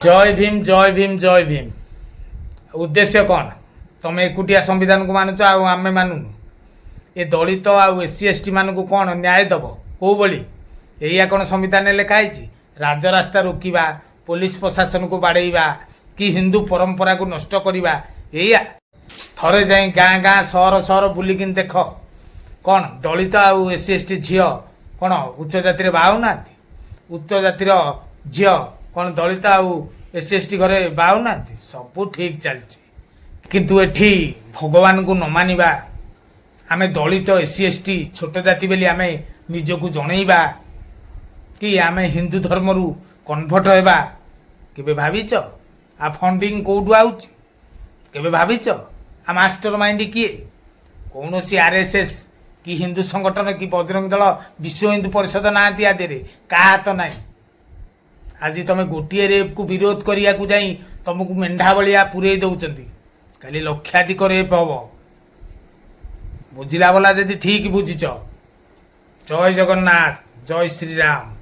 जय भीम जय भीम जय भीम। उद्देश्य कौन? तुम एकुटिया संविधान को मानुच आम मानुनु? ए दलित आउ एससी एसटी मान को कौन न्याय दब? कौ बली या कौन संविधान लिखाई? राजरास्ता रोकवा, पुलिस प्रशासन को बाड़ेवा कि हिंदू परंपरा को नष्ट करवा? या थरे जा गाँ गाँ सहर सहर बुलिक देख कौन दलित आउ एससी एसटी झील कौन उच्च जाति बाहु उच्च जातिर झील कौन दलित आउ एससी एसटी घरे बाहु सब ठीक चलती किंतु एठी भगवान को न मानिबा आमे दलित एससी एसटी छोट जाति बेली आमे निजको जनइबा कि आमे हिंदू धर्म रु कन्वर्ट हेबा केबे भाविच? आ फंडिंग कोडु आउच केबे भाविच? आ मास्टर माइंड किए? कौन सी आरएसएस कि हिंदू संगठन कि बजरंग दल विश्व हिंदू परिषद ना दिया दे रे का हाथ नहीं। आज तुम गोटे रेप को विरोध करिया को जाई तुमको मेंढा भलिया पुरे दौरान खाली लक्षाधिक रेप हम बुझला वाला जदि ठीक बुझीच। जय जगन्नाथ, जय श्री राम।